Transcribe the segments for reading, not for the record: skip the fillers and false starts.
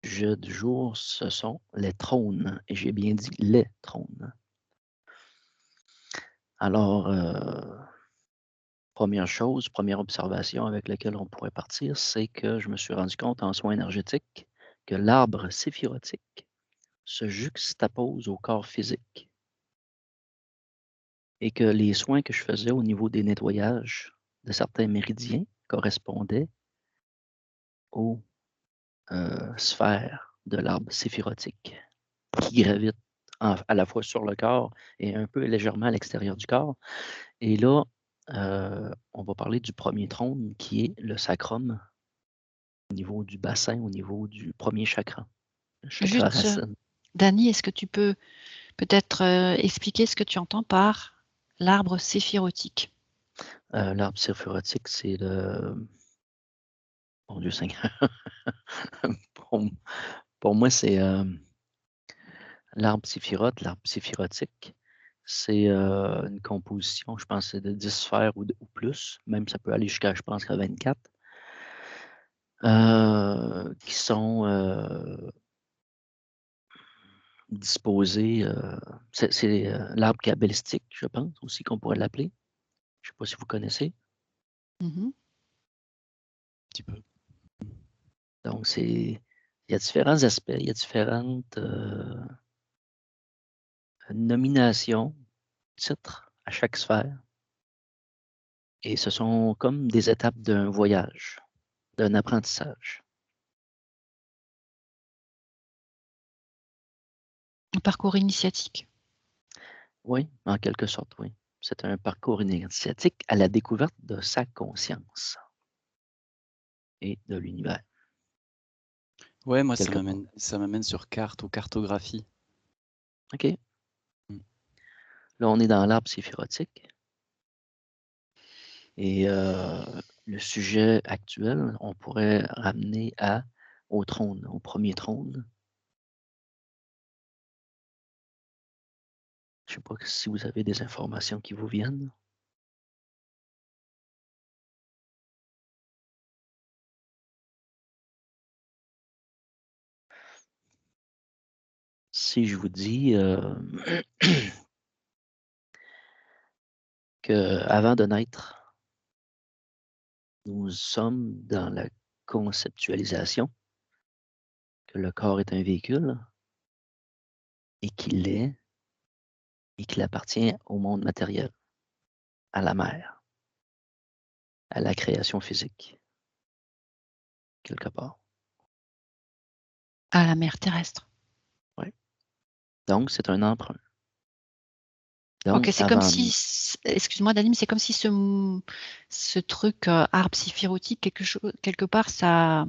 sujet du jour, ce sont les trônes, et j'ai bien dit les trônes. Alors, première chose, première observation avec laquelle on pourrait partir, c'est que je me suis rendu compte en soins énergétiques que l'arbre séphirotique se juxtapose au corps physique et que les soins que je faisais au niveau des nettoyages de certains méridiens correspondaient aux sphères de l'arbre séphirotique qui gravitent à la fois sur le corps et un peu légèrement à l'extérieur du corps. Et là, on va parler du premier trône qui est le sacrum au niveau du bassin, au niveau du premier chakra, le chakra Juste, racine. Dani, est-ce que tu peux peut-être expliquer ce que tu entends par l'arbre séphirotique? L'arbre séphirotique, c'est le... Mon Dieu Seigneur. pour, pour moi, c'est l'arbre séphirotique. C'est une composition, je pense, c'est de 10 sphères ou plus. Même ça peut aller jusqu'à, je pense, à 24. Qui sont disposés. C'est l'arbre kabbalistique, je pense, aussi qu'on pourrait l'appeler. Je ne sais pas si vous connaissez. Mmh. Un petit peu. Donc, il y a différents aspects, il y a différentes nominations, titres à chaque sphère. Et ce sont comme des étapes d'un voyage, d'un apprentissage. Un parcours initiatique. Oui, en quelque sorte, oui. C'est un parcours initiatique à la découverte de sa conscience et de l'univers. Ouais, moi, Quelque part. ça m'amène sur carte ou cartographie. OK. Mm. Là, on est dans l'arbre séphirotique. Et le sujet actuel, on pourrait ramener au trône, au premier trône. Je ne sais pas si vous avez des informations qui vous viennent. Si je vous dis qu'avant de naître, nous sommes dans la conceptualisation que le corps est un véhicule et qu'il appartient au monde matériel, à la mère, à la création physique, quelque part. À la mer terrestre. Ouais. Donc, c'est un emprunt. OK, Donc, c'est comme avant, si, excuse-moi Dani, mais c'est comme si ce truc arbre séphirotique, quelque part, ça,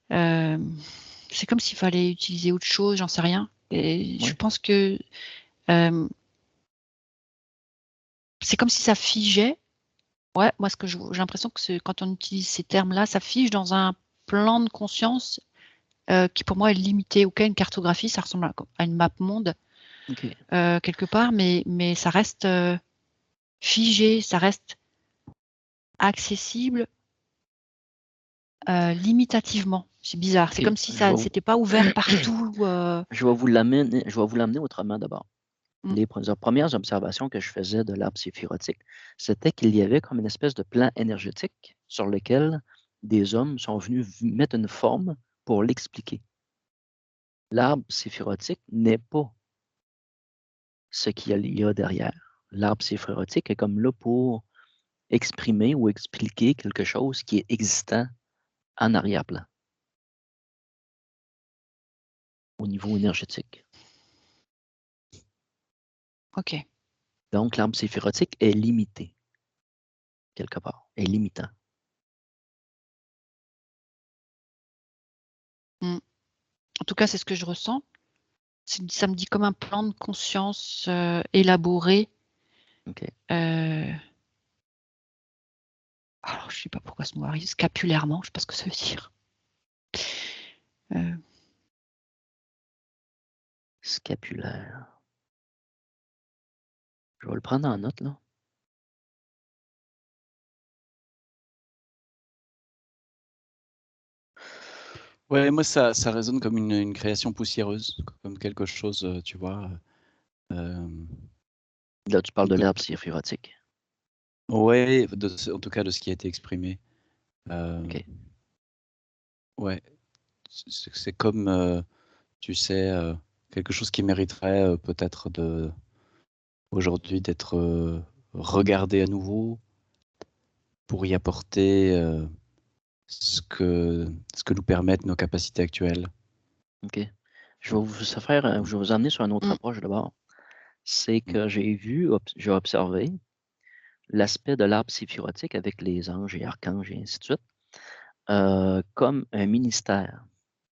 c'est comme s'il fallait utiliser autre chose, j'en sais rien. Et je ouais, pense que c'est comme si ça figeait. Ouais, moi, j'ai l'impression que quand on utilise ces termes-là, ça fige dans un plan de conscience qui pour moi est limité. OK, une cartographie, ça ressemble à une map monde OK. quelque part, mais ça reste figé, ça reste accessible limitativement. C'est bizarre. C'est OK. comme si ça c'était pas ouvert partout. Je vais vous l'amener autrement d'abord. Mm. Les premières observations que je faisais de l'arbre séphirotique, c'était qu'il y avait comme une espèce de plan énergétique sur lequel des hommes sont venus mettre une forme pour l'expliquer. L'arbre séphirotique n'est pas ce qu'il y a derrière. L'arbre séphirotique est comme là pour exprimer ou expliquer quelque chose qui est existant en arrière-plan, au niveau énergétique. OK. Donc, l'arbre séphirotique est limité, quelque part, est limitant. Mm. En tout cas, c'est ce que je ressens. Ça me dit comme un plan de conscience élaboré. OK. Alors, je ne sais pas pourquoi ce mot arrive, scapulairement, je ne sais pas ce que ça veut dire. Scapulaire. Je vais le prendre en note, là. Ouais, moi, ça résonne comme une création poussiéreuse, comme quelque chose, tu vois. Là, tu parles de Donc, l'arbre séphirotique. ouais, en tout cas de ce qui a été exprimé. OK. Ouais, c'est comme, tu sais, quelque chose qui mériterait peut-être aujourd'hui d'être regardé à nouveau pour y apporter ce que nous permettent nos capacités actuelles. OK. Je vais vous emmener sur une autre Mm. approche d'abord. C'est Mm. que j'ai observé l'aspect de l'arbre séphirotique avec les anges et archanges et ainsi de suite, comme un ministère.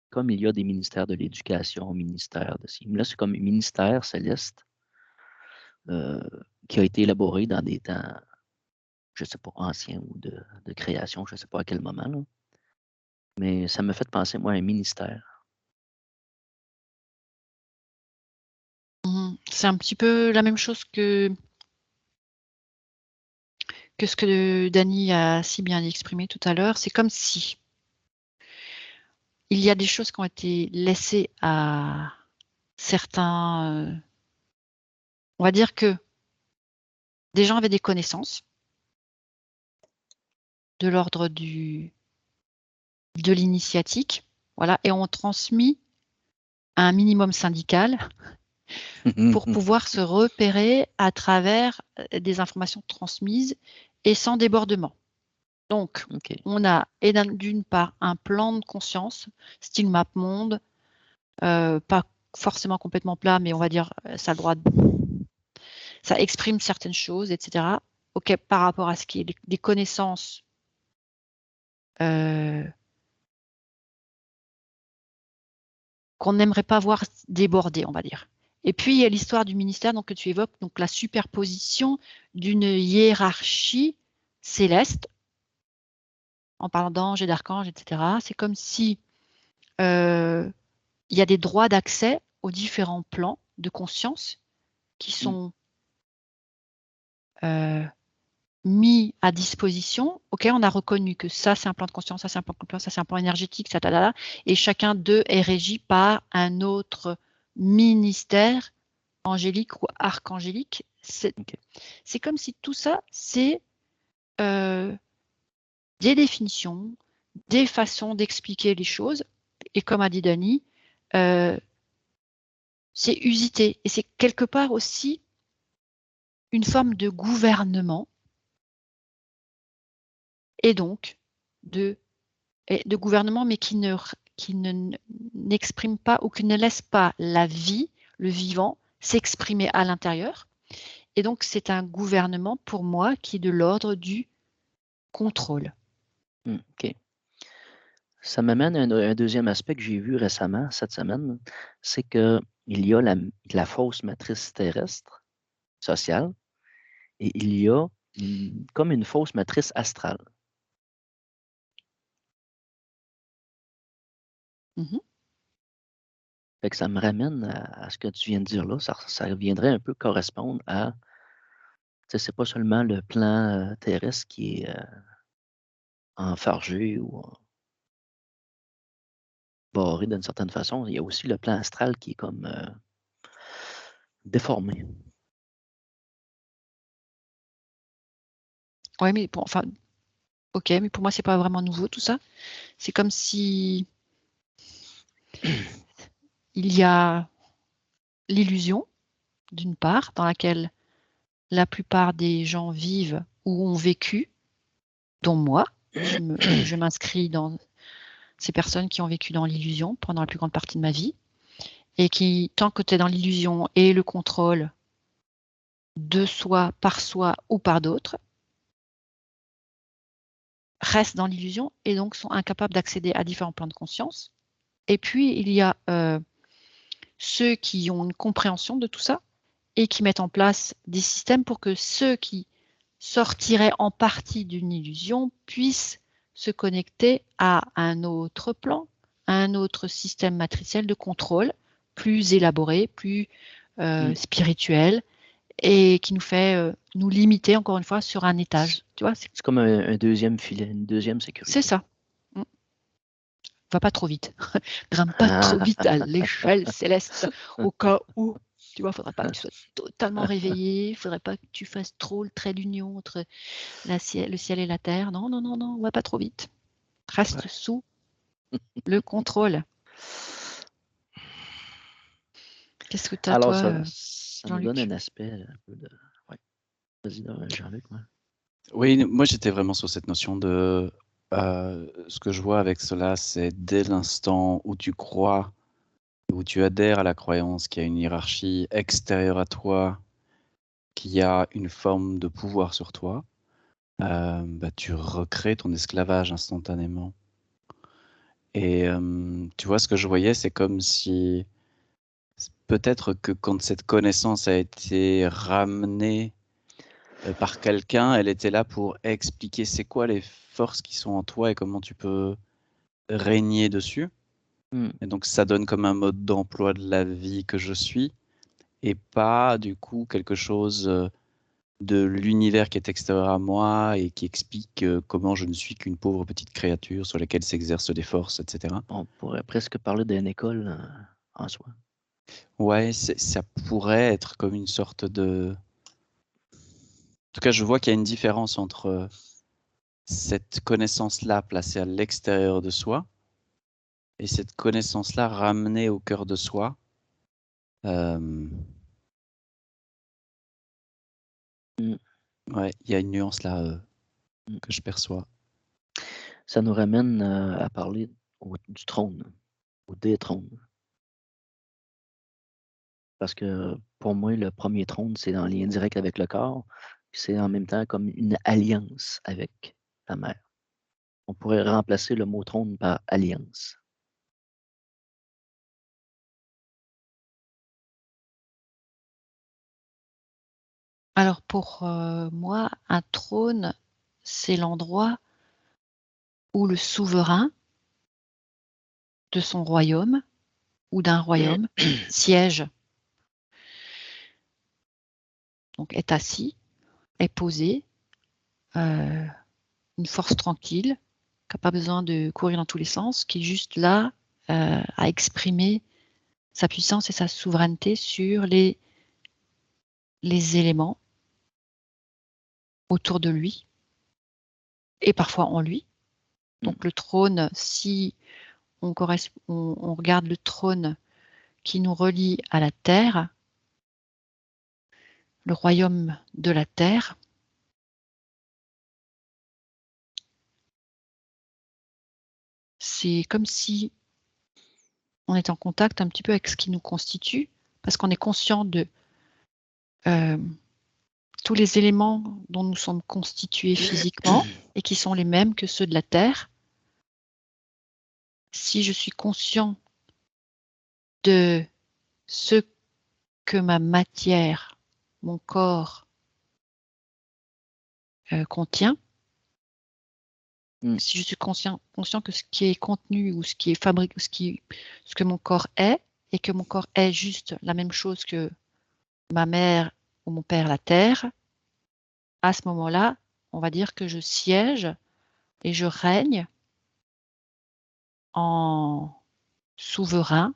Comme il y a des ministères de l'éducation, ministère de ci. Là, c'est comme un ministère céleste qui a été élaboré dans des temps, je ne sais pas, anciens ou de création, je ne sais pas à quel moment, là. Mais ça me fait penser, moi, à un ministère. C'est un petit peu la même chose que ce que Dany a si bien exprimé tout à l'heure. C'est comme si il y a des choses qui ont été laissées à certains. On va dire que des gens avaient des connaissances de l'ordre de l'initiatique, voilà, et ont transmis à un minimum syndical pour pouvoir se repérer à travers des informations transmises et sans débordement. Donc, OK. on a d'une part un plan de conscience, style MapMonde, pas forcément complètement plat, mais on va dire ça a le droit ça exprime certaines choses, etc. OK, par rapport à ce qui est des connaissances qu'on n'aimerait pas voir déborder, on va dire. Et puis, il y a l'histoire du ministère donc, que tu évoques, donc la superposition d'une hiérarchie céleste, en parlant d'anges et d'archanges, etc. C'est comme si il y a des droits d'accès aux différents plans de conscience qui sont mis à disposition. OK, on a reconnu que ça, c'est un plan de conscience, ça, c'est un plan de conscience, ça, c'est un plan énergétique, ça, et chacun d'eux est régi par un autre ministère angélique ou archangélique. C'est comme si tout ça, c'est des définitions, des façons d'expliquer les choses. Et comme a dit Dany, c'est usité. Et c'est quelque part aussi une forme de gouvernement et donc de gouvernement, mais qui n'exprime pas ou qui ne laisse pas la vie, le vivant, s'exprimer à l'intérieur. Et donc, c'est un gouvernement, pour moi, qui est de l'ordre du contrôle. OK. Ça m'amène à un deuxième aspect que j'ai vu récemment, cette semaine, c'est qu'il y a la fausse matrice terrestre sociale et il y a comme une fausse matrice astrale. Fait que ça me ramène à ce que tu viens de dire là. Ça viendrait un peu correspondre à, c'est pas seulement le plan terrestre qui est enfargé ou barré d'une certaine façon. Il y a aussi le plan astral qui est comme déformé. Oui, mais bon, enfin, ok, mais pour moi, c'est pas vraiment nouveau tout ça. C'est comme si il y a l'illusion, d'une part, dans laquelle la plupart des gens vivent ou ont vécu, dont moi. Je m'inscris dans ces personnes qui ont vécu dans l'illusion pendant la plus grande partie de ma vie et qui, tant que tu es dans l'illusion et le contrôle de soi, par soi ou par d'autres, restent dans l'illusion et donc sont incapables d'accéder à différents plans de conscience. Et puis, il y a ceux qui ont une compréhension de tout ça et qui mettent en place des systèmes pour que ceux qui sortiraient en partie d'une illusion puissent se connecter à un autre plan, à un autre système matriciel de contrôle plus élaboré, plus spirituel et qui nous fait nous limiter encore une fois sur un étage. Tu vois, c'est comme un deuxième filet, une deuxième sécurité. C'est ça. Va pas trop vite. Grimpe pas trop Ah, vite à l'échelle céleste au cas où. Tu vois, faudrait pas que tu sois totalement réveillé. Faudrait pas que tu fasses trop le trait d'union entre le ciel et la terre. Non, non, non, non, va pas trop vite. Reste Ouais. sous le contrôle. Qu'est-ce que tu as, alors, toi, ça nous donne Jean-Luc? un aspect un peu de. Ouais. Vas-y, Jean-Luc. Ouais. Oui, moi j'étais vraiment sur cette notion de ce que je vois avec cela, c'est dès l'instant où tu crois, où tu adhères à la croyance qu'il y a une hiérarchie extérieure à toi, qu'il y a une forme de pouvoir sur toi, tu recrées ton esclavage instantanément. Et tu vois, ce que je voyais, c'est comme si peut-être que quand cette connaissance a été ramenée par quelqu'un, elle était là pour expliquer c'est quoi les forces qui sont en toi et comment tu peux régner dessus. Et donc ça donne comme un mode d'emploi de la vie que je suis et pas du coup quelque chose de l'univers qui est extérieur à moi et qui explique comment je ne suis qu'une pauvre petite créature sur laquelle s'exercent des forces, etc. On pourrait presque parler d'une école en soi. Ouais, ça pourrait être comme une sorte de... En tout cas, je vois qu'il y a une différence entre cette connaissance-là placée à l'extérieur de soi et cette connaissance-là ramenée au cœur de soi. Ouais, il y a une nuance là que je perçois. Ça nous ramène à parler du trône, ou des trônes. Parce que pour moi, le premier trône, c'est en lien direct avec le corps, puis c'est en même temps comme une alliance avec la mère. On pourrait remplacer le mot trône par alliance. Alors pour moi, un trône, c'est l'endroit où le souverain de son royaume ou d'un royaume siège. Donc est assis, est posé, une force tranquille, qui n'a pas besoin de courir dans tous les sens, qui est juste là à exprimer sa puissance et sa souveraineté sur les éléments autour de lui et parfois en lui. Donc le trône, si on regarde le trône qui nous relie à la terre, le royaume de la terre, c'est comme si on est en contact un petit peu avec ce qui nous constitue, parce qu'on est conscient de tous les éléments dont nous sommes constitués physiquement et qui sont les mêmes que ceux de la Terre. Si je suis conscient de ce que ma matière, mon corps contient, si je suis conscient que ce qui est contenu ou ce qui est fabriqué, ce que mon corps est, et que mon corps est juste la même chose que ma mère ou mon père la terre, à ce moment-là, on va dire que je siège et je règne en souverain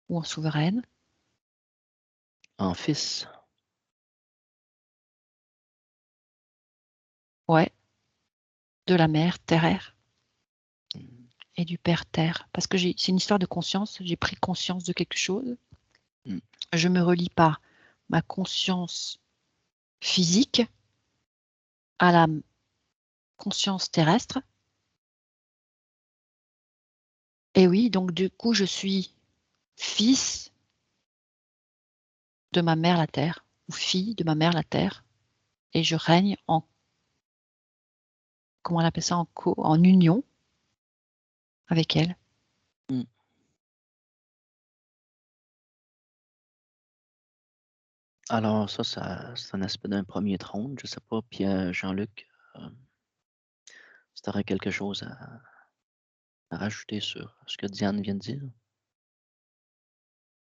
ou en souveraine. En fils. Ouais, de la mère terre et du père terre. Parce que c'est une histoire de conscience, j'ai pris conscience de quelque chose. Je me relie par ma conscience physique à la conscience terrestre. Et oui, donc du coup, je suis fils de ma mère la terre, ou fille de ma mère la terre, et je règne en, comment on appelle ça, en union avec elle. Alors ça c'est un aspect d'un premier trône. Je sais pas, Pierre, Jean-Luc, si tu aurais quelque chose à rajouter sur ce que Diane vient de dire,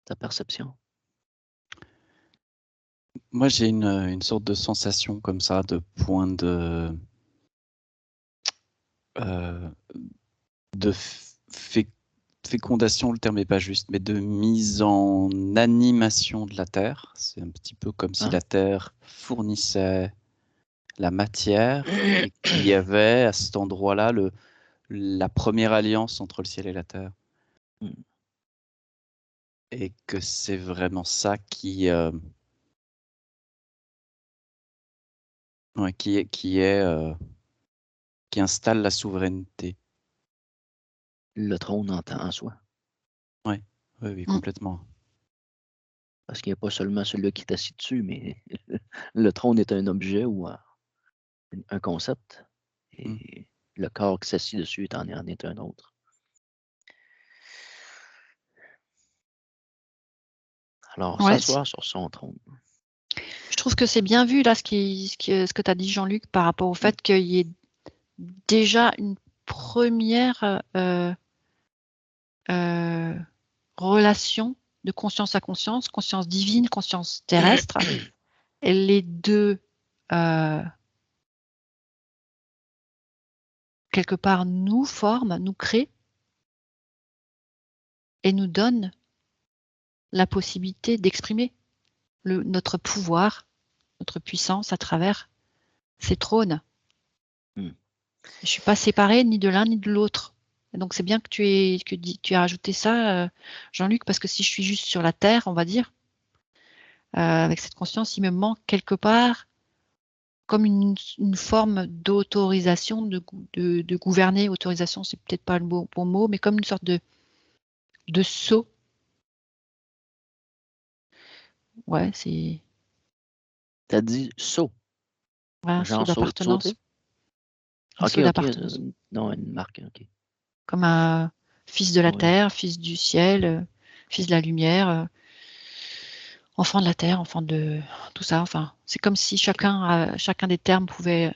ta perception. Moi, j'ai une sorte de sensation comme ça, de point de fécondation, le terme n'est pas juste, mais de mise en animation de la Terre. C'est un petit peu comme si Ah. la Terre fournissait la matière et qu'il y avait à cet endroit-là la première alliance entre le ciel et la Terre. Et que c'est vraiment ça qui installe la souveraineté. Le trône en soi. Oui, complètement. Parce qu'il n'y a pas seulement celui qui est assis dessus, mais le trône est un objet ou un concept. Et le corps qui s'assit dessus en est un autre. Alors, Ouais, s'asseoir sur son trône. je trouve que c'est bien vu là ce que tu as dit, Jean-Luc, par rapport au fait qu'il y ait déjà une première relation de conscience à conscience divine, conscience terrestre. Et les deux, quelque part, nous forment, nous créent et nous donnent la possibilité d'exprimer notre pouvoir, notre puissance à travers ces trônes. Je ne suis pas séparée ni de l'un ni de l'autre. Donc c'est bien que tu aies rajouté ça, Jean-Luc, parce que si je suis juste sur la terre, on va dire, avec cette conscience, il me manque quelque part comme une forme d'autorisation de gouverner. Autorisation, c'est peut-être pas le bon mot, mais comme une sorte de sceau. Ouais, c'est. T'as dit saut. Ouais, un sceau Genre d'appartenance. sauter? Un sceau d'appartenance. Non, une marque, ok. Comme un fils de la Oui. terre, fils du ciel, fils de la lumière, enfant de la terre, enfant de tout ça. Enfin, c'est comme si chacun des termes pouvait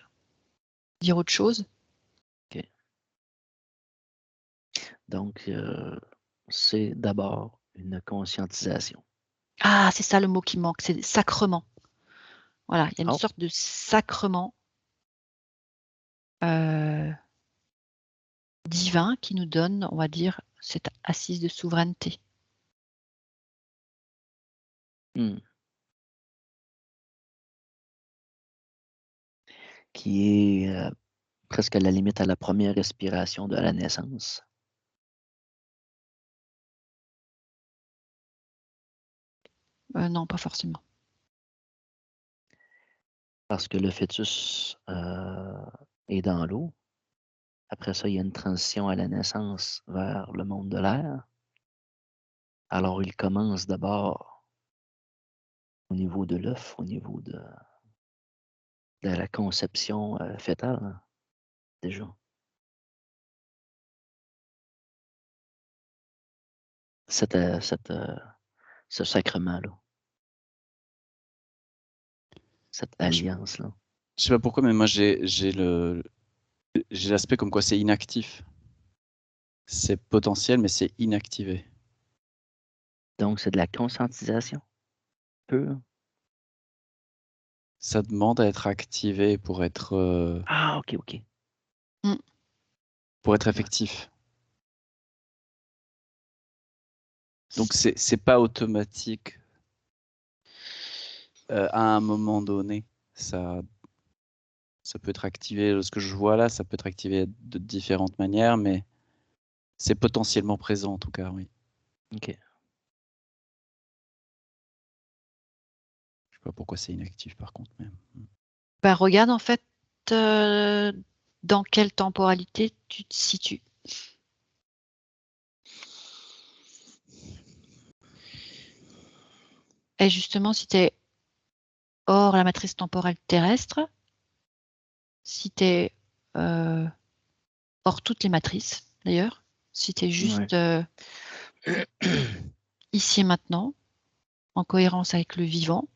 dire autre chose. Ok. Donc, c'est d'abord une conscientisation. Ah, c'est ça le mot qui manque, c'est sacrement. Voilà, il y a une Oh. sorte de sacrement divin qui nous donne, on va dire, cette assise de souveraineté. Qui est presque à la limite à la première respiration de la naissance. Non, pas forcément. Parce que le fœtus est dans l'eau. Après ça, il y a une transition à la naissance vers le monde de l'air. Alors, il commence d'abord au niveau de l'œuf, au niveau de la conception fœtale, déjà. Ce sacrement-là. Cette alliance-là. Je sais pas pourquoi, mais moi j'ai l'aspect comme quoi c'est inactif. C'est potentiel, mais c'est inactivé. Donc, c'est de la conscientisation pure. Ça demande à être activé pour être. Ah, ok. Pour être effectif. Donc c'est pas automatique. À un moment donné, ça peut être activé. Ce que je vois là, ça peut être activé de différentes manières, mais c'est potentiellement présent en tout cas, oui. Ok. Je sais pas pourquoi c'est inactif par contre. Mais... Ben, regarde en fait dans quelle temporalité tu te situes. Et justement, si tu es hors la matrice temporelle terrestre, si tu es hors toutes les matrices d'ailleurs, si tu es juste ici et maintenant, en cohérence avec le vivant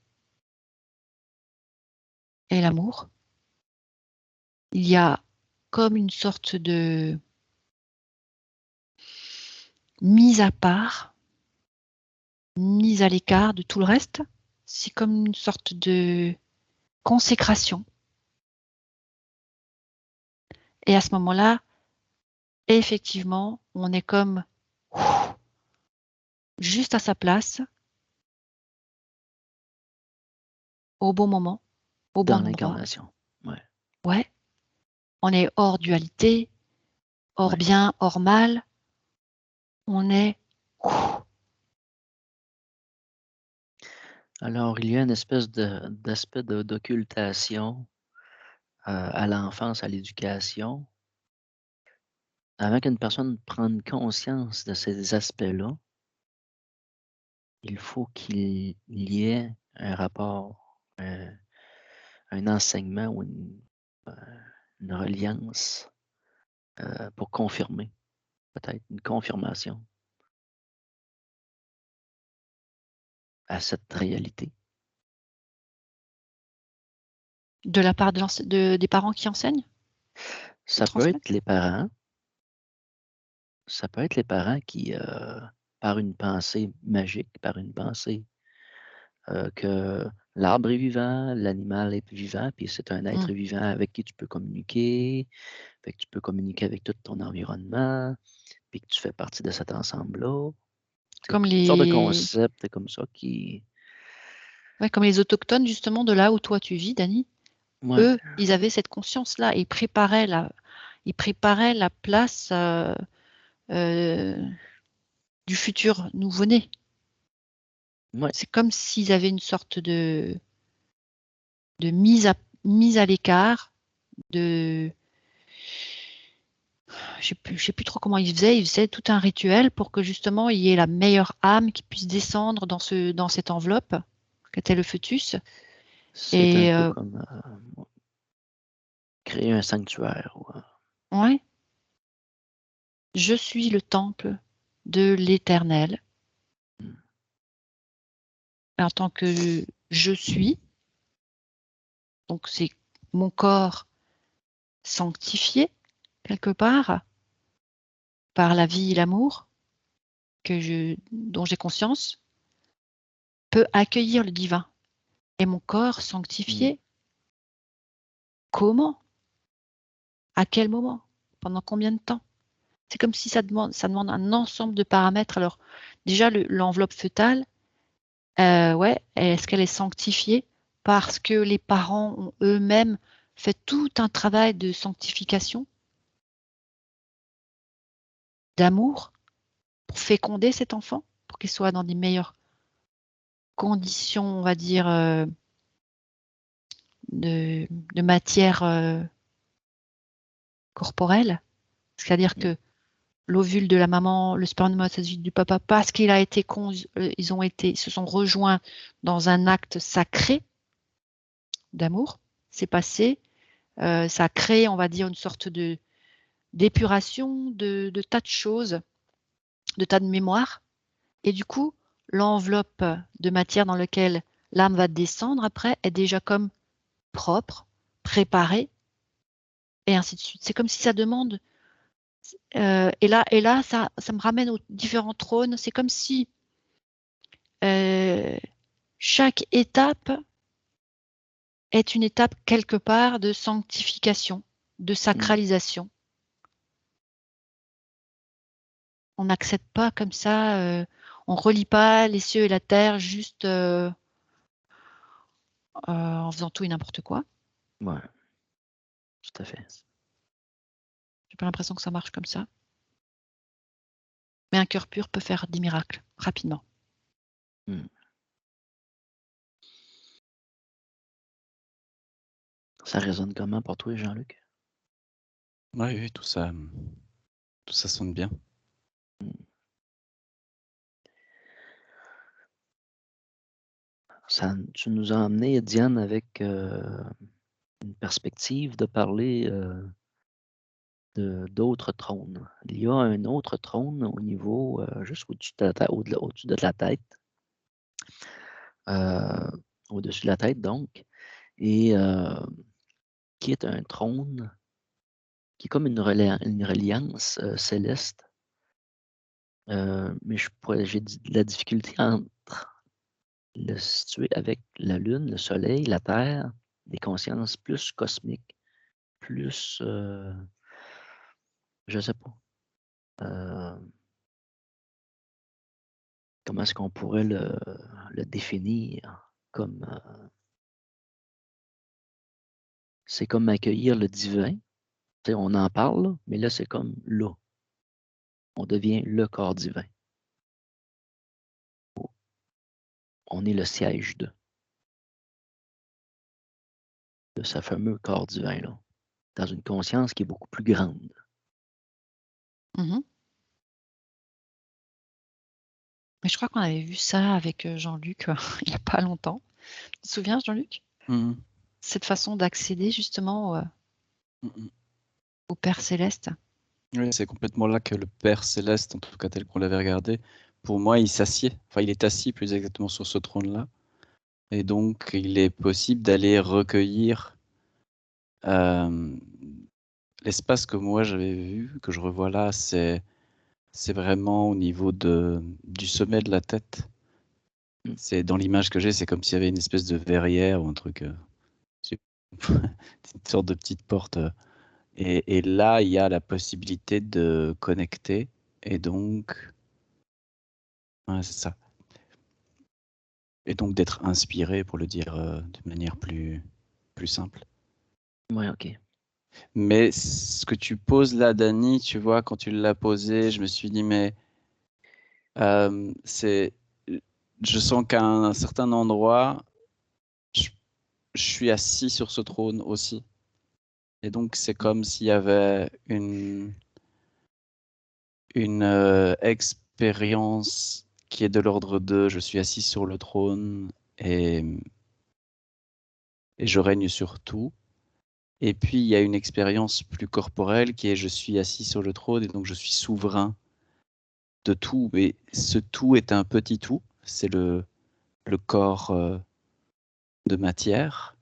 et l'amour, il y a comme une sorte de mise à part, mise à l'écart de tout le reste. C'est comme une sorte de consécration. Et à ce moment-là, effectivement, on est comme juste à sa place, au bon moment, au bon Dans endroit. l'incarnation. Ouais. Ouais. On est hors dualité, hors Ouais. bien, hors mal. On est Alors, il y a une espèce d'aspect d'occultation à l'enfance, à l'éducation. Avant qu'une personne prenne conscience de ces aspects-là, il faut qu'il y ait un rapport, un enseignement ou une reliance pour confirmer, peut-être une confirmation à cette réalité. de la part des parents qui enseignent, qui Ça peut transmettent. être les parents. Ça peut être les parents qui, par une pensée magique, par une pensée que l'arbre est vivant, l'animal est vivant, puis c'est un être vivant avec qui tu peux communiquer, fait que tu peux communiquer avec tout ton environnement, puis que tu fais partie de cet ensemble-là. C'est Comme toutes sortes de les, concepts comme ça qui... ouais, comme les autochtones justement de là où toi tu vis, Dani. Ouais, Eux, ils avaient cette conscience-là. Ils préparaient la place du futur nouveau-né. ouais, C'est comme s'ils avaient une sorte de mise à l'écart, de je sais plus trop comment ils faisaient tout un rituel pour que justement il y ait la meilleure âme qui puisse descendre dans cette enveloppe qu'était le fœtus. c'est un Et peu comme créer un sanctuaire. ouais, je suis le temple de l'Éternel. En tant que je suis, donc c'est mon corps sanctifié quelque part par la vie et l'amour dont j'ai conscience, peut accueillir le divin. Et mon corps sanctifié, comment? À quel moment? Pendant combien de temps? C'est comme si ça demande un ensemble de paramètres. Alors, déjà, l'enveloppe fœtale, ouais, est-ce qu'elle est sanctifiée parce que les parents ont eux-mêmes fait tout un travail de sanctification, d'amour, pour féconder cet enfant, pour qu'il soit dans des meilleures conditions, on va dire, de matière corporelle? C'est-à-dire que l'ovule de la maman, le spermatozoïde du papa, parce qu'il a été ils se sont rejoints dans un acte sacré d'amour, c'est passé, ça a créé, on va dire, une sorte d'épuration de tas de choses, de tas de mémoires, et du coup, l'enveloppe de matière dans laquelle l'âme va descendre après est déjà comme propre, préparée, et ainsi de suite. C'est comme si ça demande, et là, ça me ramène aux différents trônes. C'est comme si chaque étape est une étape quelque part de sanctification, de sacralisation. On n'accède pas comme ça, on ne relie pas les cieux et la terre juste en faisant tout et n'importe quoi. Ouais, tout à fait. J'ai pas l'impression que ça marche comme ça. Mais un cœur pur peut faire des miracles rapidement. Ça résonne comment pour toi, Jean-Luc? Oui, tout ça sonne bien. Tu nous as emmené, Diane, avec une perspective de parler d'autres trônes. Il y a un autre trône au niveau, juste au-dessus de au-dessus de la tête, au-dessus de la tête donc, et qui est un trône qui est comme une reliance céleste. Mais j'ai de la difficulté entre le situer avec la Lune, le Soleil, la Terre, des consciences plus cosmiques, plus, je sais pas. comment est-ce qu'on pourrait le définir comme c'est comme accueillir le divin. Tu sais, on en parle, mais là, c'est comme là. On devient le corps divin. On est le siège de ce fameux corps divin-là, dans une conscience qui est beaucoup plus grande. Mhm. Mais je crois qu'on avait vu ça avec Jean-Luc il n'y a pas longtemps. Tu te souviens, Jean-Luc? Mhm. Cette façon d'accéder justement Mhm. au Père Céleste. Oui, c'est complètement là que le Père Céleste, en tout cas tel qu'on l'avait regardé, pour moi, il s'assied. Enfin, il est assis plus exactement sur ce trône-là. Et donc, il est possible d'aller recueillir l'espace que moi j'avais vu, que je revois là, c'est vraiment au niveau du sommet de la tête. Mm. C'est dans l'image que j'ai, c'est comme s'il y avait une espèce de verrière ou un truc, une sorte de petite porte. Et là, il y a la possibilité de connecter. Et donc, ouais, c'est ça. Et donc d'être inspiré, pour le dire de manière plus simple. Ouais, OK. Mais ce que tu poses là, Dani, tu vois, quand tu l'as posé, je me suis dit, mais c'est, je sens qu'à un certain endroit, je, je suis assis sur ce trône aussi. Et donc, c'est comme s'il y avait une expérience qui est de l'ordre de je suis assis sur le trône et je règne sur tout. Et puis, il y a une expérience plus corporelle qui est je suis assis sur le trône et donc je suis souverain de tout. Mais ce tout est un petit tout, c'est le corps de matière.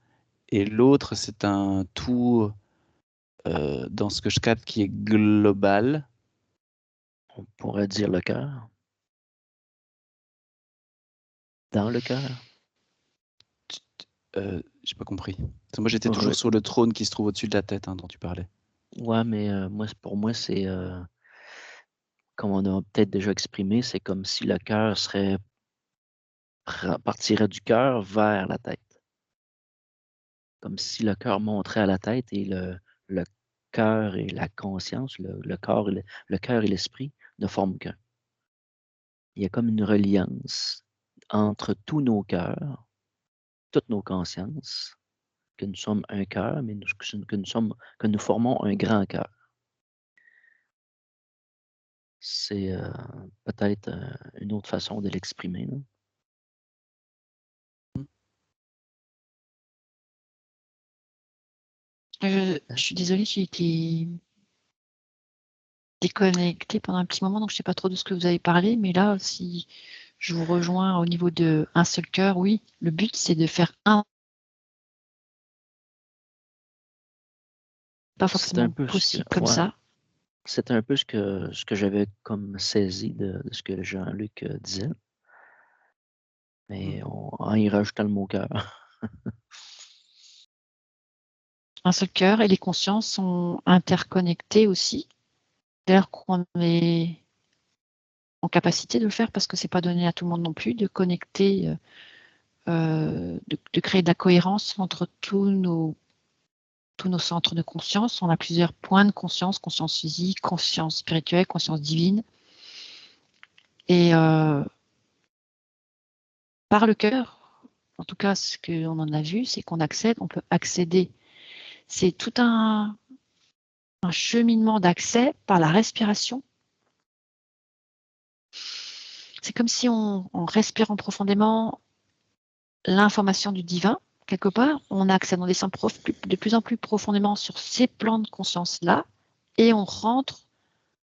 Et l'autre, c'est un tout dans ce que je capte qui est global. On pourrait dire le cœur. Dans le cœur. J'ai pas compris. Moi, j'étais toujours sur le trône qui se trouve au-dessus de la tête dont tu parlais. Ouais, mais pour moi, c'est comme on a peut-être déjà exprimé, c'est comme si le cœur partirait du cœur vers la tête. Comme si le cœur monterait à la tête et le cœur et la conscience, le corps et le cœur et l'esprit ne forment qu'un. Il y a comme une reliance entre tous nos cœurs, toutes nos consciences, que nous sommes un cœur, mais que nous formons un grand cœur. C'est peut-être une autre façon de l'exprimer. Je suis désolée, j'ai été déconnectée pendant un petit moment, donc je ne sais pas trop de ce que vous avez parlé, mais là, si je vous rejoins au niveau de un seul cœur, oui, le but, c'est de faire un, pas C'est un forcément peu possible comme ça. c'est un peu ce que j'avais comme saisi de ce que Jean-Luc disait, mais en y rajoutant le mot cœur. Un seul cœur et les consciences sont interconnectées aussi. D'ailleurs, qu'on est en capacité de le faire parce que c'est pas donné à tout le monde non plus de connecter, de créer de la cohérence entre tous nos centres de conscience. On a plusieurs points de conscience, conscience physique, conscience spirituelle, conscience divine. Et par le cœur, en tout cas, ce qu'on en a vu, c'est qu'on accède, on peut accéder. C'est tout un cheminement d'accès par la respiration. C'est comme si en respirant profondément l'information du divin, quelque part, on accède, on descend de plus en plus profondément sur ces plans de conscience-là, et on rentre,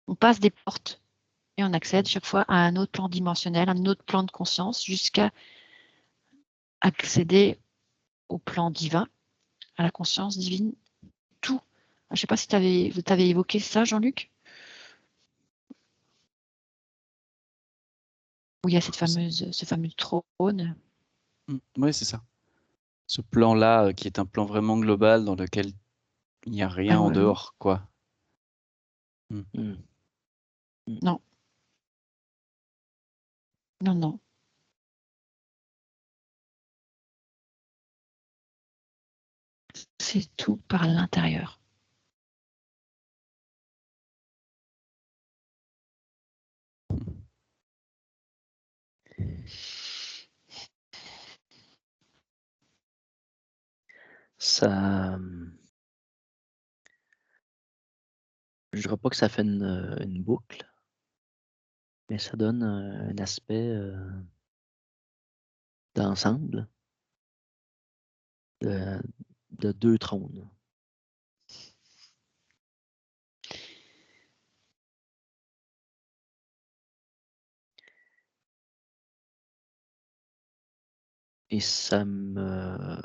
on passe des portes, et on accède chaque fois à un autre plan dimensionnel, un autre plan de conscience, jusqu'à accéder au plan divin, à la conscience divine, tout. Je ne sais pas si tu avais évoqué ça, Jean-Luc, où il y a ce fameux trône. Oui, c'est ça. Ce plan-là, qui est un plan vraiment global dans lequel il n'y a rien en Ouais. dehors, quoi. Mm. Non. Non, non. C'est tout par l'intérieur. Ça, je dirais pas que ça fait une boucle, mais ça donne un aspect d'ensemble de 2 trônes. Et ça me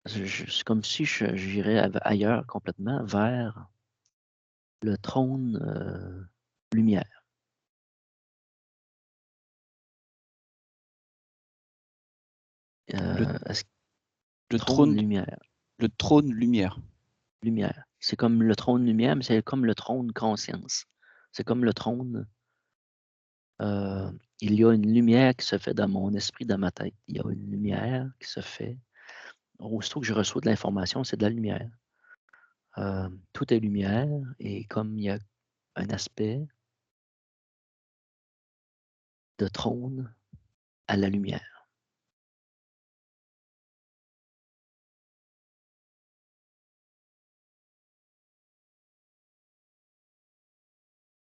c'est comme si j'irais ailleurs complètement, vers le trône lumière. Est-ce Le trône trône, lumière, le trône lumière. lumière. C'est comme le trône lumière, mais c'est comme le trône conscience. C'est comme le trône, il y a une lumière qui se fait dans mon esprit, dans ma tête. Il y a une lumière qui se fait. Aussitôt que je reçois de l'information, c'est de la lumière. Tout est lumière et comme il y a un aspect de trône à la lumière.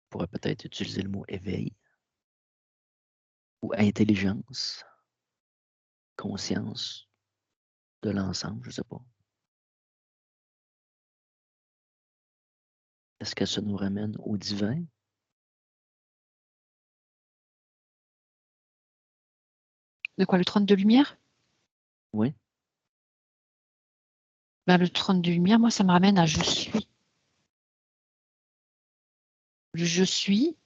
On pourrait peut-être utiliser le mot éveil ou intelligence, conscience de l'ensemble, je ne sais pas. Est-ce que ça nous ramène au divin? De quoi, le trône de lumière? Oui. Ben, le trône de lumière, moi, ça me ramène à je suis. Le je suis,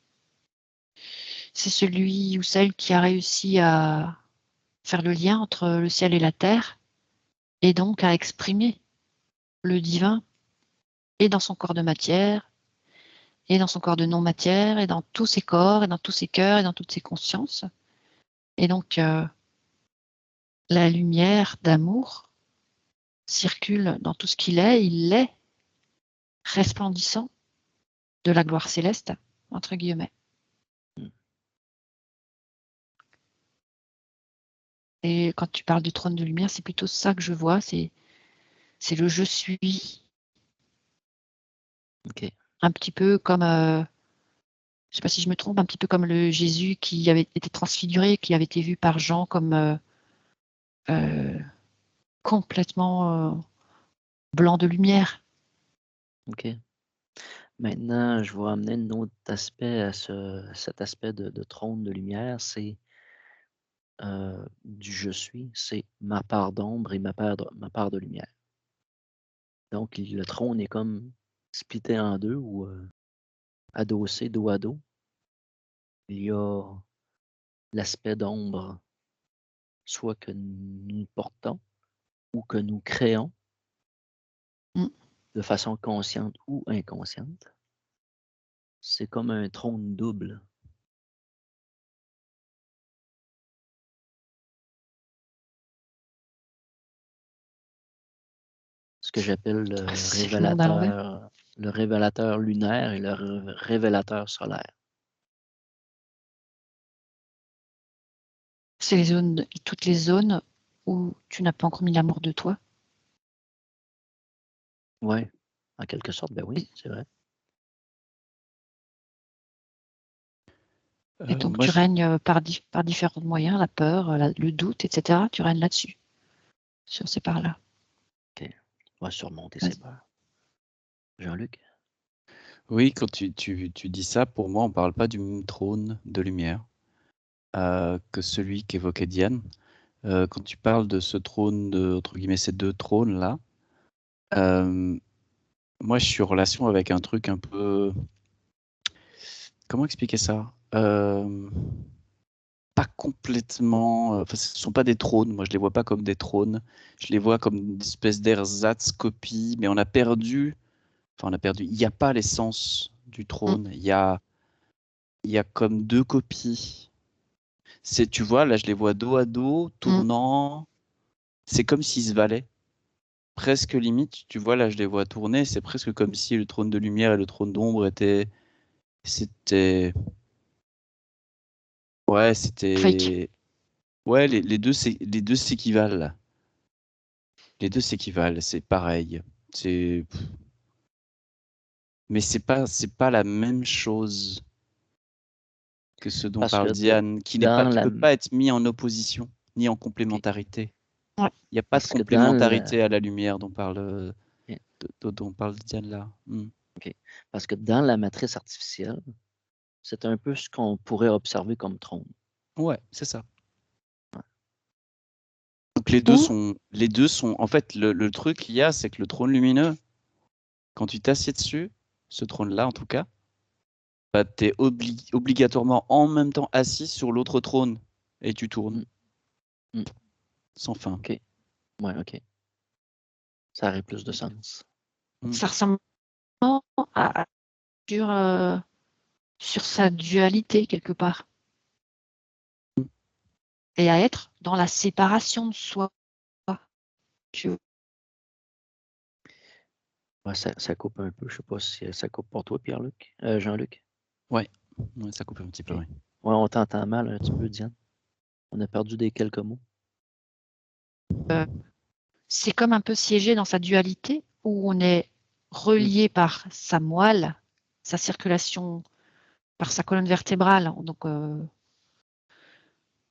c'est celui ou celle qui a réussi à faire le lien entre le ciel et la terre, et donc à exprimer le divin, et dans son corps de matière, et dans son corps de non-matière, et dans tous ses corps, et dans tous ses cœurs, et dans toutes ses consciences. Et donc, la lumière d'amour circule dans tout ce qu'il est, il est resplendissant de la gloire céleste, entre guillemets. Et quand tu parles du trône de lumière, c'est plutôt ça que je vois, c'est le je suis. OK. Un petit peu comme, je ne sais pas si je me trompe, un petit peu comme le Jésus qui avait été transfiguré, qui avait été vu par Jean comme complètement blanc de lumière. OK. Maintenant, je vais amener un autre aspect à cet aspect de trône de lumière, c'est du je suis, c'est ma part d'ombre et ma part de lumière. Donc, le trône est comme splitté en deux ou adossé dos à dos. Il y a l'aspect d'ombre, soit que nous portons ou que nous créons Mm. de façon consciente ou inconsciente. C'est comme un trône double. Ce que j'appelle C'est le monde à l'envers. le révélateur lunaire et le révélateur solaire. C'est toutes les zones où tu n'as pas encore mis l'amour de toi. Oui, en quelque sorte, ben oui, c'est vrai. Et donc Moi, tu règnes par différents moyens, la peur, le doute, etc. Tu règnes là-dessus, sur ces parts-là. OK. On va surmonter Vas-y. ces peurs. Jean-Luc? oui, quand tu dis ça, pour moi, on parle pas du même trône de lumière que celui qu'évoquait Diane. Quand tu parles de ce trône, entre guillemets, ces deux trônes-là, moi, je suis en relation avec un truc un peu... Comment expliquer ça? Pas complètement... Enfin, ce ne sont pas des trônes. Moi, je les vois pas comme des trônes. Je les vois comme une espèce d'ersatz, copie, mais on a perdu... Enfin, on a perdu. Il n'y a pas l'essence du trône. Il y a comme 2 copies. Tu vois, là, je les vois dos à dos, tournant. C'est comme s'ils se valaient. Presque limite, tu vois, là, je les vois tourner. C'est presque comme si le trône de lumière et le trône d'ombre c'était... Ouais, Fake. c'était... Ouais, les deux s'équivalent, là. Les deux s'équivalent, c'est pareil. Mais c'est pas la même chose que ce dont Parce que parle Diane, qui peut pas être mis en opposition, ni en complémentarité. Ouais. Il n'y a pas de Parce que complémentarité à la lumière dont parle Diane là. OK. Parce que dans la matrice artificielle, c'est un peu ce qu'on pourrait observer comme trône. Ouais, c'est ça. Ouais. Donc les deux sont en fait le truc qu'il y a, c'est que le trône lumineux, quand tu t'assieds dessus, ce trône-là en tout cas, bah, tu es obligatoirement en même temps assis sur l'autre trône et tu tournes. Sans fin. OK. Ouais, OK. Ça aurait plus de sens. Ça ressemble à sur sa dualité quelque part. Et à être dans la séparation de soi. Ouais, ça coupe un peu. Je sais pas si ça coupe pour toi, Pierre-Luc. Jean-Luc. Ouais, ça coupe un petit peu. Okay. Ouais, on t'entend mal un petit peu, Diane. On a perdu quelques mots. C'est comme un peu siégé dans sa dualité où on est relié par sa moelle, sa circulation, par sa colonne vertébrale, donc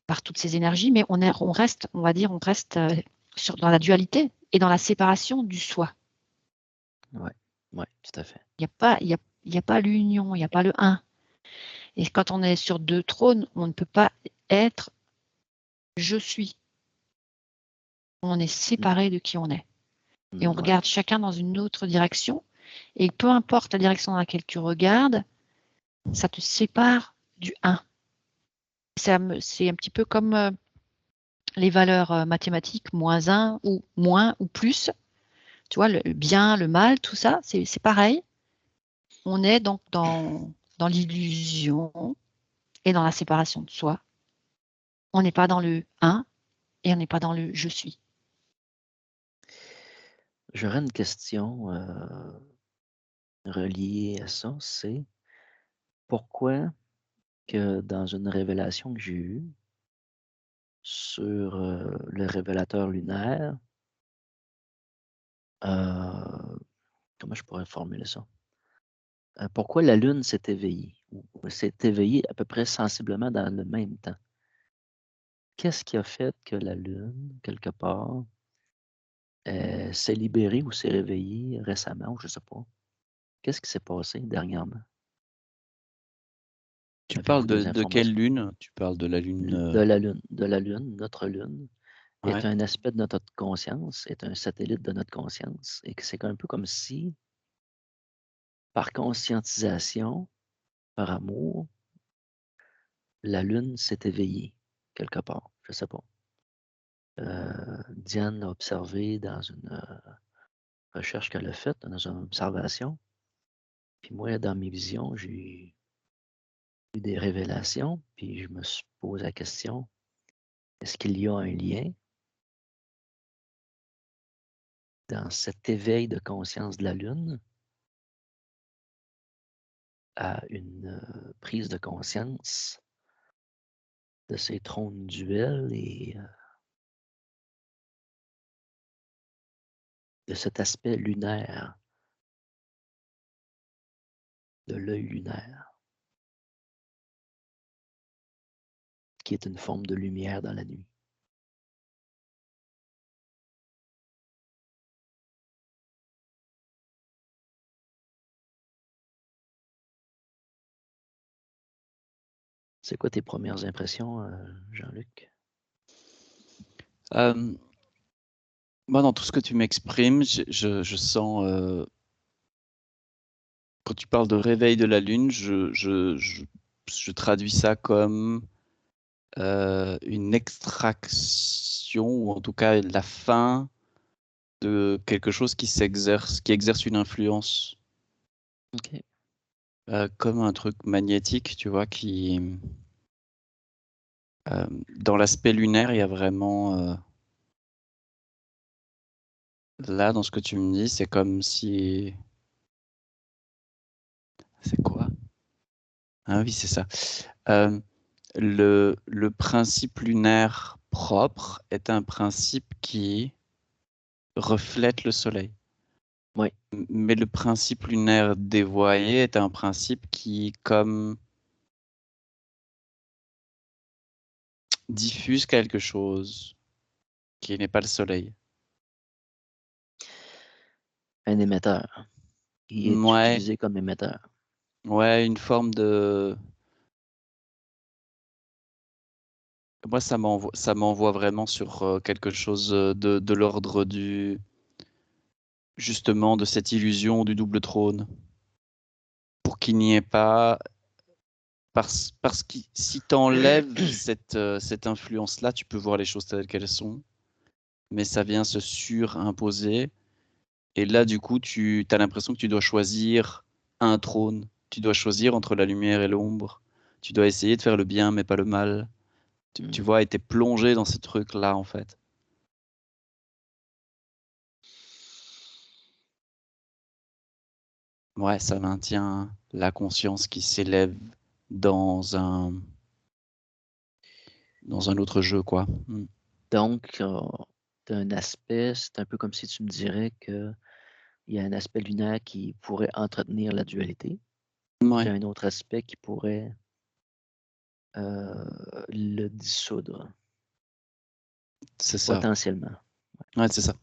par toutes ces énergies, mais on reste dans la dualité et dans la séparation du soi. Ouais, tout à fait. Il n'y a pas l'union, il n'y a pas le un. Et quand on est sur 2 trônes, on ne peut pas être je suis. On est séparé de qui on est. Et on regarde chacun dans une autre direction. Et peu importe la direction dans laquelle tu regardes, ça te sépare du 1. C'est un petit peu comme les valeurs mathématiques, -1 ou moins ou plus. Tu vois, le bien, le mal, tout ça, c'est pareil. On est donc dans l'illusion et dans la séparation de soi. On n'est pas dans le 1 et on n'est pas dans le je suis. J'aurais une question reliée à ça, c'est pourquoi que dans une révélation que j'ai eue sur le révélateur lunaire, comment je pourrais formuler ça? Pourquoi la Lune s'est éveillée, ou s'est éveillée à peu près sensiblement dans le même temps? Qu'est-ce qui a fait que la Lune, quelque part, s'est libérée ou s'est réveillée récemment, ou je ne sais pas? Qu'est-ce qui s'est passé dernièrement? Tu Avez-vous parles des de quelle informations? lune? Tu parles de la lune. De la Lune. De la Lune. Notre Lune est Ouais. un aspect de notre conscience, est un satellite de notre conscience, et que c'est un peu comme si, par conscientisation, par amour, la Lune s'est éveillée quelque part. Je ne sais pas. Diane a observé dans une recherche qu'elle a faite, dans une observation. Puis moi, dans mes visions, j'ai eu des révélations, puis je me suis posé la question, est-ce qu'il y a un lien dans cet éveil de conscience de la Lune à une prise de conscience de ces trônes duels et de cet aspect lunaire, de l'œil lunaire, qui est une forme de lumière dans la nuit. C'est quoi tes premières impressions, Jean-Luc? Moi, dans tout ce que tu m'exprimes, je sens, quand tu parles de réveil de la Lune, je traduis ça comme une extraction, ou en tout cas la fin de quelque chose qui exerce une influence. OK. comme un truc magnétique, tu vois, qui dans l'aspect lunaire, il y a vraiment là, dans ce que tu me dis, c'est comme si c'est quoi? Ah oui, c'est ça. Le principe lunaire propre est un principe qui reflète le soleil. Oui, Mais le principe lunaire dévoyé est un principe qui, comme diffuse quelque chose qui n'est pas le soleil. un émetteur. Il est Ouais, utilisé comme émetteur. ouais, une forme de. Moi, ça m'envoie vraiment sur quelque chose de l'ordre du, justement, de cette illusion du double trône. Pour qu'il n'y ait pas, parce que si tu enlèves cette influence-là, tu peux voir les choses telles qu'elles sont, mais ça vient se surimposer. Et là, du coup, tu as l'impression que tu dois choisir un trône. Tu dois choisir entre la lumière et l'ombre. Tu dois essayer de faire le bien, mais pas le mal. Tu vois, et t'es plongé dans ce truc-là, en fait. Ouais, ça maintient la conscience qui s'élève dans un, dans un autre jeu, quoi. Donc, d'un aspect, c'est un peu comme si tu me dirais qu'il y a un aspect lunaire qui pourrait entretenir la dualité, puis Ouais, un autre aspect qui pourrait le dissoudre, c'est ça. potentiellement. Ouais, c'est ça.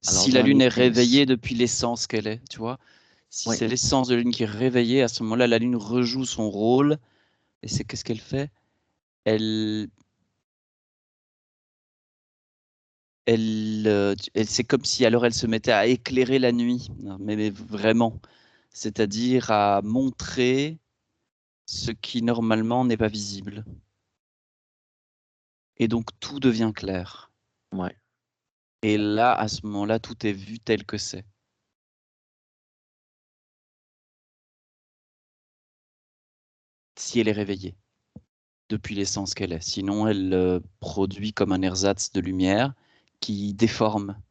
Alors, Si la j'en Lune ai est ainsi. réveillée depuis l'essence qu'elle est, tu vois, si Oui, c'est l'essence de la Lune qui est réveillée, à ce moment-là, la Lune rejoue son rôle. Et c'est qu'est-ce qu'elle fait? Elle, c'est comme si alors elle se mettait à éclairer la nuit, mais vraiment, c'est-à-dire à montrer ce qui normalement n'est pas visible. Et donc tout devient clair. oui. Et là, à ce moment-là, tout est vu tel que c'est. Si elle est réveillée depuis l'essence qu'elle est. Sinon, elle produit comme un ersatz de lumière qui déforme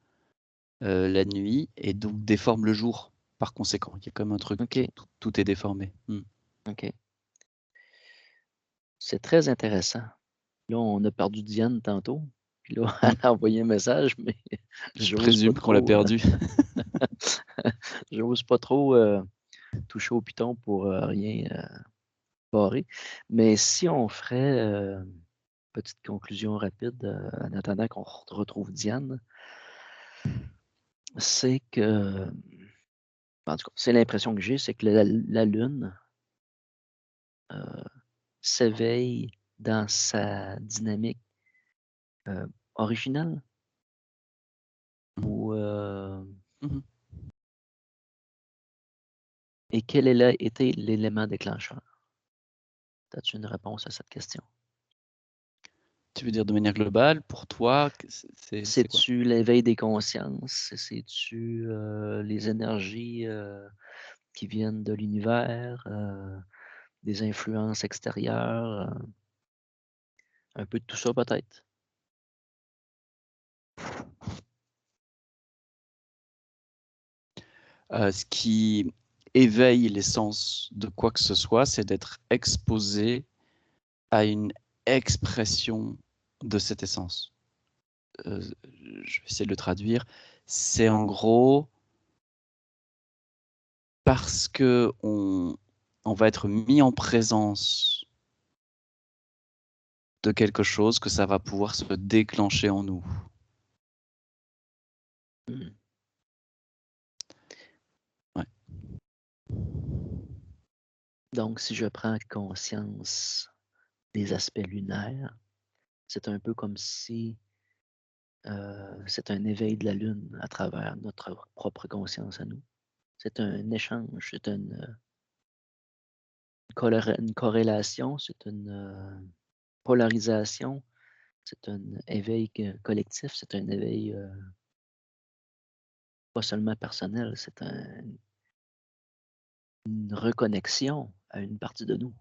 la nuit et donc déforme le jour. Par conséquent, il y a comme un truc, OK, tout est déformé. OK. C'est très intéressant. Là, on a perdu Diane tantôt. Puis là, Mm. elle a envoyé un message, mais Je j'ose pas présume qu'on l'a trop, perdu. j'ose pas trop toucher au piton pour rien barrer. Mais si on ferait petite conclusion rapide en attendant qu'on retrouve Diane, c'est que, en tout cas, c'est l'impression que j'ai, c'est que la Lune s'éveille dans sa dynamique originale ou Mhm. et quel était l'élément déclencheur? As-tu une réponse à cette question? Tu veux dire de manière globale, pour toi, c'est quoi? C'est-tu l'éveil des consciences? C'est-tu les énergies qui viennent de l'univers, des influences extérieures, un peu de tout ça peut-être? Ce qui éveille l'essence de quoi que ce soit, c'est d'être exposé à une expression de cette essence. Je vais essayer de le traduire. C'est en gros parce que on va être mis en présence de quelque chose que ça va pouvoir se déclencher en nous. Mmh. Ouais. Donc si je prends conscience des aspects lunaires, c'est un peu comme si, c'est un éveil de la Lune à travers notre propre conscience à nous. C'est un échange, c'est une corrélation, c'est une, polarisation, c'est un éveil collectif, c'est un éveil, pas seulement personnel, c'est un une reconnexion à une partie de nous.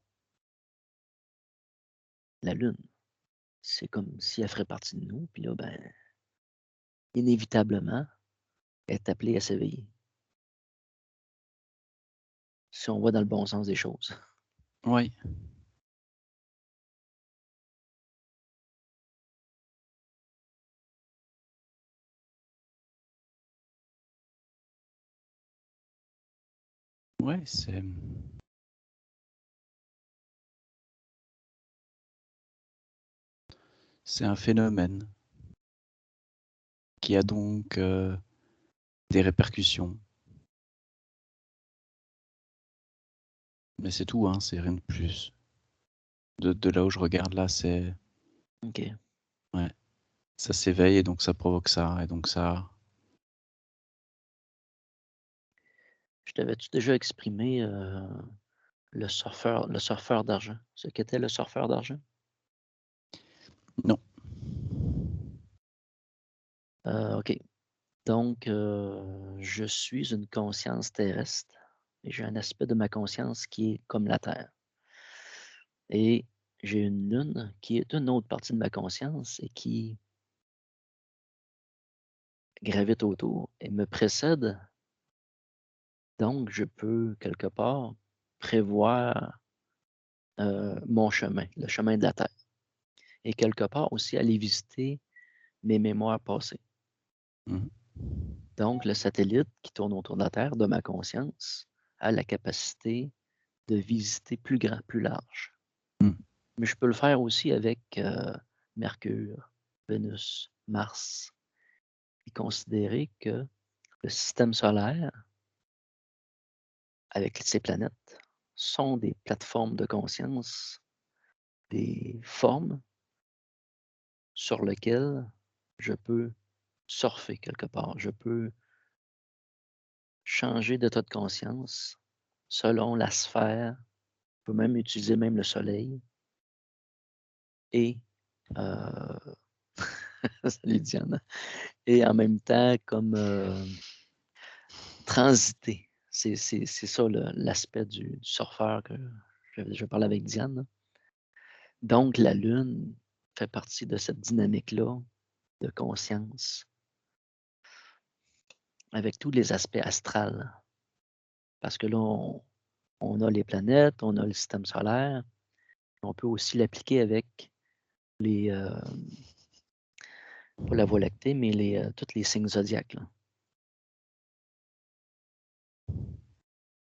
La Lune, c'est comme si elle ferait partie de nous, puis là, ben, inévitablement, elle est appelée à s'éveiller. Si on va dans le bon sens des choses. Oui. Ouais, c'est un phénomène qui a donc des répercussions. Mais c'est tout, hein, c'est rien de plus. De là où je regarde là, c'est OK. ouais, ça s'éveille et donc ça provoque ça et donc ça. Je t'avais-tu déjà exprimé le surfeur d'argent? Ce qu'était le surfeur d'argent? Non. OK. Donc, je suis une conscience terrestre et j'ai un aspect de ma conscience qui est comme la Terre. Et j'ai une lune qui est une autre partie de ma conscience et qui gravite autour et me précède. Donc, je peux quelque part prévoir mon chemin, le chemin de la Terre. Et quelque part aussi aller visiter mes mémoires passées. Mhm. Donc, le satellite qui tourne autour de la Terre, de ma conscience, a la capacité de visiter plus grand, plus large. Mhm. Mais je peux le faire aussi avec Mercure, Vénus, Mars. Et considérer que le système solaire, avec ses planètes, sont des plateformes de conscience, des formes sur lesquelles je peux surfer quelque part. Je peux changer d'état de conscience selon la sphère. Je peux même utiliser même le soleil et salut Diane. Et en même temps comme transiter. C'est ça l'aspect du surfeur que je parlais avec Diane. Là. Donc la Lune fait partie de cette dynamique-là de conscience avec tous les aspects astrales. Parce que là, on a les planètes, on a le système solaire. On peut aussi l'appliquer avec les, pas la Voie lactée, mais tous les signes zodiaques, là,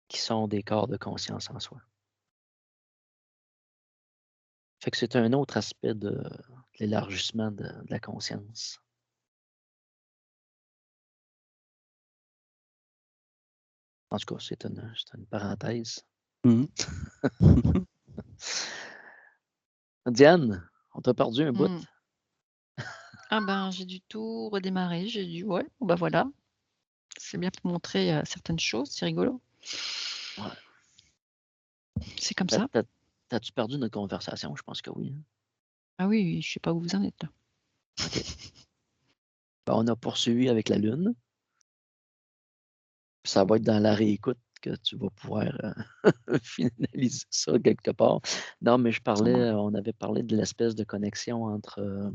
qui sont des corps de conscience en soi. Fait que c'est un autre aspect de l'élargissement de la conscience. En tout cas, c'est une parenthèse. Mhm. Diane, on t'a perdu un bout. Ah ben, j'ai du tout redémarrer. J'ai dit ouais, bon bah voilà. C'est bien pour montrer certaines choses, c'est rigolo. Ouais. C'est comme ça. T'as-tu perdu notre conversation? Je pense que oui. Hein? Ah oui, je sais pas où vous en êtes là. OK. Ben, on a poursuivi avec la Lune. Ça va être dans la réécoute que tu vas pouvoir finaliser ça quelque part. Non, mais on avait parlé de l'espèce de connexion entre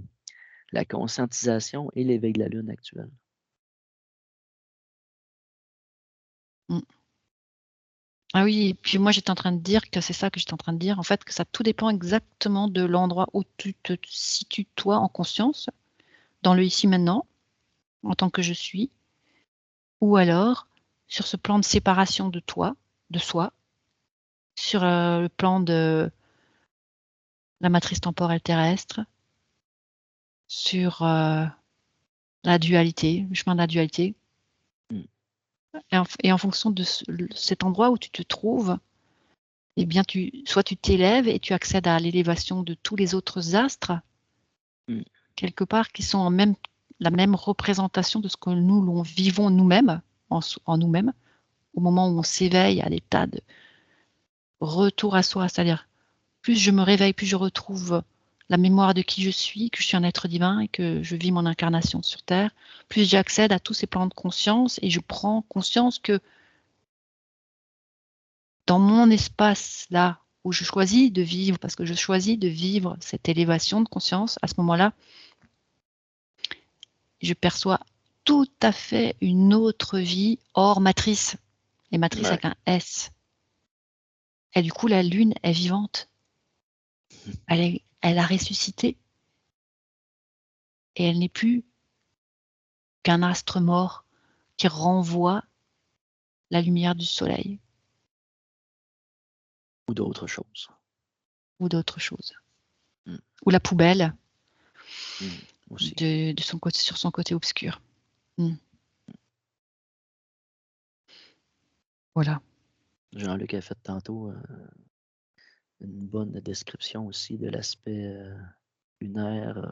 la conscientisation et l'éveil de la Lune actuelle. Mm. Ah oui, et puis moi j'étais en train de dire que c'est ça que j'étais en train de dire, en fait, que ça tout dépend exactement de l'endroit où tu te situes toi en conscience, dans le ici maintenant, en tant que je suis, ou alors sur ce plan de séparation de toi, de soi, sur le plan de la matrice temporelle terrestre, sur la dualité, le chemin de la dualité. Mm. Et en fonction de cet endroit où tu te trouves, eh bien, soit tu t'élèves et tu accèdes à l'élévation de tous les autres astres, Mm. quelque part, qui sont la même représentation de ce que nous vivons nous-mêmes, en nous-mêmes, au moment où on s'éveille à l'état de retour à soi, c'est-à-dire plus je me réveille, plus je retrouve la mémoire de qui je suis, que je suis un être divin et que je vis mon incarnation sur Terre, plus j'accède à tous ces plans de conscience et je prends conscience que dans mon espace là où je choisis de vivre, parce que je choisis de vivre cette élévation de conscience, à ce moment-là, je perçois tout à fait une autre vie hors matrice, et matrice Ouais. avec un S. Et du coup, la lune est vivante. Elle a ressuscité. Et elle n'est plus qu'un astre mort qui renvoie la lumière du soleil Ou d'autres choses. ou d'autres choses. Mm. Ou la poubelle Aussi. de son côté, sur son côté obscur. Voilà. Jean-Luc a fait tantôt une bonne description aussi de l'aspect lunaire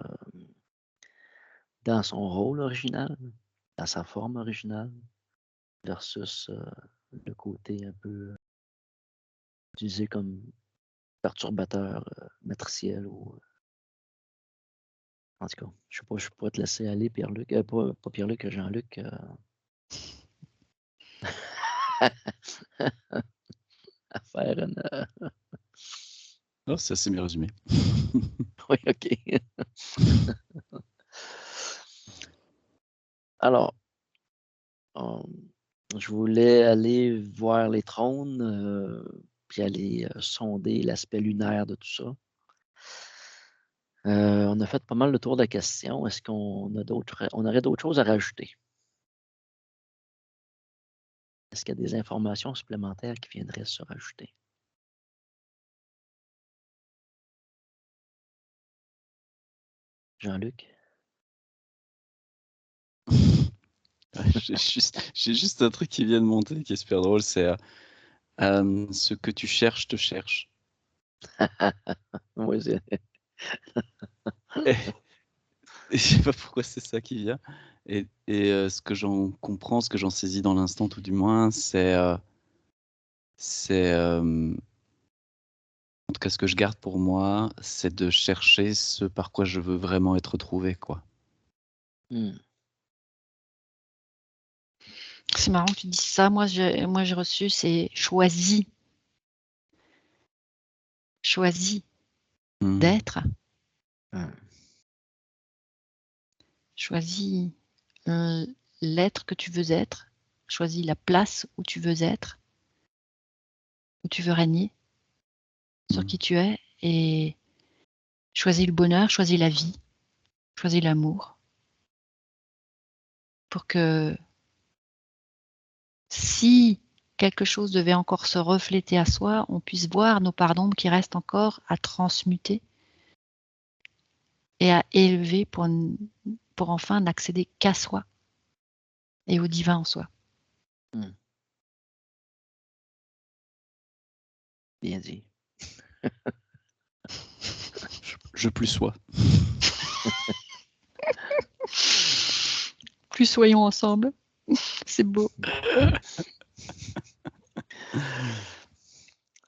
dans son rôle original, dans sa forme originale, versus le côté un peu utilisé comme perturbateur matriciel ou en tout cas, je sais pas, je pourrais te laisser aller, Pierre-Luc, pas Pierre-Luc, Jean-Luc. À faire une. Oh, c'est assez bien résumé. Oui, ok. Alors, je voulais aller voir les trônes, puis aller sonder l'aspect lunaire de tout ça. On a fait pas mal le tour de la question. Est-ce qu'on a on aurait d'autres choses à rajouter? Est-ce qu'il y a des informations supplémentaires qui viendraient se rajouter? Jean-Luc? J'ai juste un truc qui vient de monter qui est super drôle, c'est ce que tu cherches te cherche. Oui, Et je sais pas pourquoi c'est ça qui vient. Et ce que j'en comprends, ce que j'en saisis dans l'instant, tout du moins, c'est en tout cas, ce que je garde pour moi, c'est de chercher ce par quoi je veux vraiment être trouvé, quoi. C'est marrant que tu dises ça. Moi, j'ai reçu, c'est choisi. Choisi d'être. Choisis l'être que tu veux être. Choisis la place où tu veux être, où tu veux régner, sur qui tu es, et choisis le bonheur, choisis la vie, choisis l'amour, pour que si quelque chose devait encore se refléter à soi, on puisse voir nos parts d'ombre qui restent encore à transmuter et à élever pour enfin n'accéder qu'à soi et au divin en soi. Bien dit. Je plus sois. Plus soyons ensemble. C'est beau.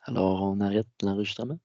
Alors, on arrête l'enregistrement?